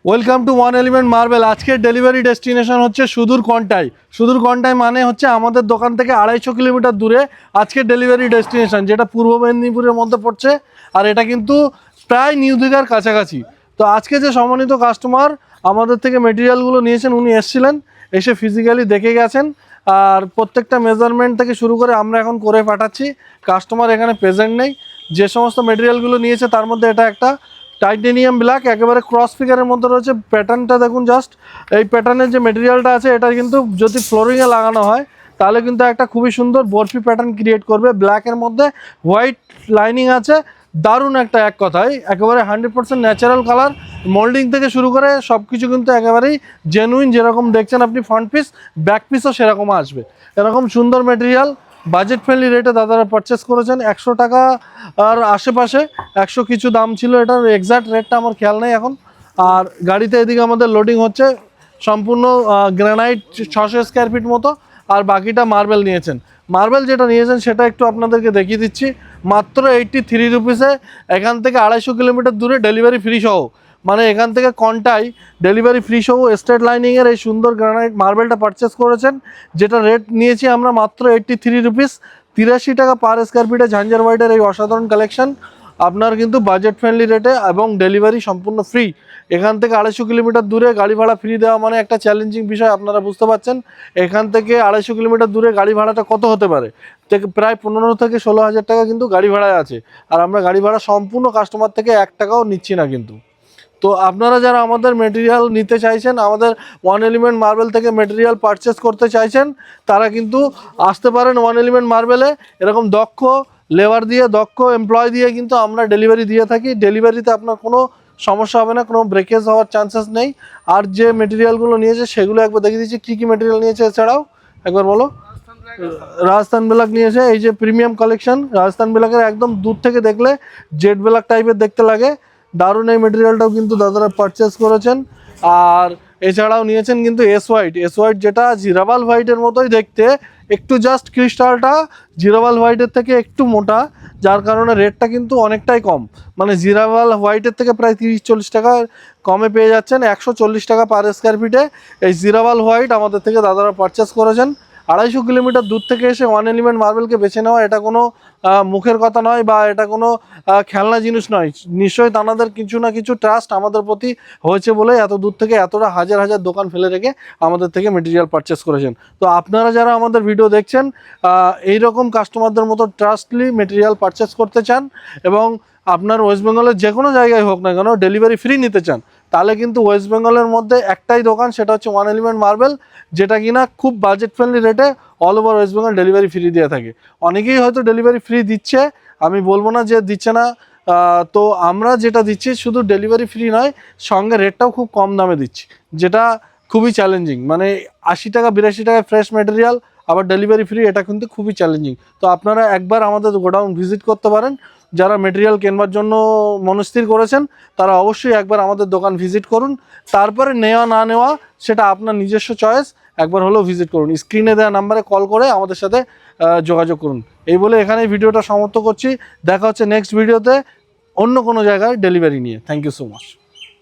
Welcome to one element marble. আজকের delivery destination হচ্ছে সুদূর কন্টাই। সুদূর কন্টাই মানে হচ্ছে আমাদের দোকান থেকে 250 কিলোমিটার দূরে আজকের ডেলিভারি ডেস্টিনেশন, যেটা পূর্ব মেদিনীপুরের মধ্যে পড়ছে। আর এটা কিন্তু প্রায় নিউ দীঘার কাছাকাছি। তো আজকে যে সম্মানিত কাস্টমার আমাদের থেকে মেটেরিয়ালগুলো নিয়েছেন, উনি এসেছিলেন, এসে ফিজিক্যালি দেখে গেছেন। আর প্রত্যেকটা মেজারমেন্ট থেকে শুরু করে আমরা এখন করে পাঠাচ্ছি। কাস্টমার এখানে প্রেজেন্ট নেই। যে সমস্ত মেটেরিয়ালগুলো নিয়েছে তার মধ্যে এটা একটা টাইটেনিয়াম ব্ল্যাক, একেবারে ক্রস ফিগারের মধ্যে রয়েছে। প্যাটার্নটা দেখুন জাস্ট। এই প্যাটার্নের যে মেটেরিয়ালটা আছে এটা কিন্তু যদি ফ্লোরিংয়ে লাগানো হয় তাহলে কিন্তু একটা খুবই সুন্দর বরফি প্যাটার্ন ক্রিয়েট করবে। ব্ল্যাকের মধ্যে হোয়াইট লাইনিং আছে, দারুণ একটা, এক কথায় একেবারে 100% ন্যাচারাল কালার। মোল্ডিং থেকে শুরু করে সব কিছু কিন্তু একেবারেই জেনুইন। যেরকম দেখছেন আপনি ফ্রন্ট পিস, ব্যাক পিসও সেরকম আসবে। এরকম সুন্দর মেটেরিয়াল বাজেট ফ্রেন্ডলি রেটে দাদারা পারচেস করেছেন। 100 টাকা আর আশেপাশে, 100 কিছু দাম ছিল, এটার এক্সাক্ট রেটটা আমার খেয়াল নেই এখন। আর গাড়িতে এদিকে আমাদের লোডিং হচ্ছে সম্পূর্ণ গ্রানাইট 600 স্কোয়ার ফিট মতো, আর বাকিটা মার্বেল নিয়েছেন। মার্বেল যেটা নিয়েছেন সেটা একটু আপনাদেরকে দেখিয়ে দিচ্ছি। মাত্র 83 রুপিসে এখান থেকে 250 কিলোমিটার দূরে ডেলিভারি ফ্রি সহ, মানে এখান থেকে কন্টাই ডেলিভারি ফ্রি সহ স্ট্রেট লাইনিংয়ের এই সুন্দর গ্রানাইট মার্বেলটা পারচেস করেছেন, যেটা রেট নিয়েছি আমরা মাত্র 83 রুপিস। 83 টাকা পার স্কোয়ার ফিটে ঝাঞ্ঝার হোয়াইটের এই অসাধারণ কালেকশন আপনার কিন্তু বাজেট ফ্রেন্ডলি রেটে, এবং ডেলিভারি সম্পূর্ণ ফ্রি। এখান থেকে 250 কিলোমিটার দূরে গাড়ি ভাড়া ফ্রি দেওয়া মানে একটা চ্যালেঞ্জিং বিষয়, আপনারা বুঝতে পারছেন। এখান থেকে 250 কিলোমিটার দূরে গাড়ি ভাড়াটা কত হতে পারে, প্রায় 15 থেকে 16 হাজার টাকা কিন্তু গাড়ি ভাড়ায় আছে। আর আমরা গাড়ি ভাড়া সম্পূর্ণ কাস্টমার থেকে 1 টাকাও নিচ্ছি না কিন্তু। তো আপনারা যারা আমাদের মেটেরিয়াল নিতে চাইছেন, আমাদের ওয়ান এলিমেন্ট মার্বেল থেকে মেটেরিয়াল পারচেস করতে চাইছেন, তারা কিন্তু আসতে পারেন ওয়ান এলিমেন্ট মার্বেলে। এরকম দক্ষ লেবার দিয়ে, দক্ষ এমপ্লয় দিয়ে কিন্তু আমরা ডেলিভারি দিয়ে থাকি। ডেলিভারিতে আপনার কোনো সমস্যা হবে না, কোনো ব্রেকেজ হওয়ার চান্সেস নেই। আর যে মেটেরিয়ালগুলো নিয়েছে সেগুলো একবার দেখিয়ে দিচ্ছি কী কী মেটেরিয়াল নিয়েছে। এছাড়াও একবার বলো। রাজস্থান ব্ল্যাক নিয়েছে, এই যে প্রিমিয়াম কালেকশন রাজস্থান ব্ল্যাকের, একদম দূর থেকে দেখলে জেড ব্ল্যাক টাইপের দেখতে লাগে। দারুণ এই মেটেরিয়ালটাও কিন্তু দাদারা পারচেস করেছেন। আর এছাড়াও নিয়েছেন কিন্তু এস হোয়াইট, যেটা জিরাবাল হোয়াইটের মতোই দেখতে, একটু জাস্ট ক্রিস্টালটা জিরাবাল হোয়াইটের থেকে একটু মোটা, যার কারণে রেটটা কিন্তু অনেকটাই কম। মানে জিরাবাল হোয়াইটের থেকে প্রায় 30-40 টাকা কমে পেয়ে যাচ্ছেন। 140 টাকা পার স্কোয়ার ফিটে এই জিরাবাল হোয়াইট আমাদের থেকে দাদারা পারচেস করেছেন। 250 কিলোমিটার দূর থেকে এসে ওয়ান এলিমেন্ট মার্বেলকে বেছে নেওয়া এটা কোনো মুখের কথা নয়, বা এটা কোনো খেলনা জিনিস নয়। নিশ্চয়ই তাদের কিছু না কিছু ট্রাস্ট আমাদের প্রতি হয়েছে বলে এত দূর থেকে এতটা হাজার হাজার দোকান ফেলে রেখে আমাদের থেকে মেটেরিয়াল পারচেস করেছেন। তো আপনারা যারা আমাদের ভিডিও দেখছেন, এইরকম কাস্টমারদের মতো ট্রাস্টলি মেটেরিয়াল পারচেস করতে চান, এবং আপনার ওয়েস্ট বেঙ্গলের যে কোনো জায়গায় হোক না কেন ডেলিভারি ফ্রি নিতে চান, তাহলে কিন্তু ওয়েস্ট বেঙ্গলের মধ্যে একটাই দোকান, সেটা হচ্ছে ওয়ান এলিমেন্ট মার্বেল, যেটা কিনা খুব বাজেট ফ্রেন্ডলি রেটে all over West Bengal delivery free দিয়ে থাকে। অনেকেই হয়তো ডেলিভারি ফ্রি দিচ্ছে, আমি বলবো না যে দিচ্ছে না। তো আমরা যেটা দিচ্ছি শুধু ডেলিভারি ফ্রি নয়, সঙ্গে রেটটাও খুব কম দামে দিচ্ছি, যেটা খুবই চ্যালেঞ্জিং। মানে 80 টাকা 82 টাকায় ফ্রেশ মেটেরিয়াল, আবার ডেলিভারি ফ্রি, এটা কিন্তু খুবই চ্যালেঞ্জিং। তো আপনারা একবার আমাদের গোডাউন ভিজিট করতে পারেন। যারা মেটেরিয়াল কেনবার জন্য মনস্থির করেছেন তারা অবশ্যই একবার আমাদের দোকান ভিজিট করুন। তারপরে নেওয়া না নেওয়া সেটা আপনার নিজস্ব চয়েস, একবার হলেও ভিজিট করুন। স্ক্রিনে দেওয়া নাম্বারে কল করে আমাদের সাথে যোগাযোগ করুন। এই বলে এখানেই ভিডিওটা সমাপ্ত করছি। দেখা হচ্ছে নেক্সট ভিডিওতে অন্য কোনো জায়গায় ডেলিভারি নিয়ে। Thank you so much.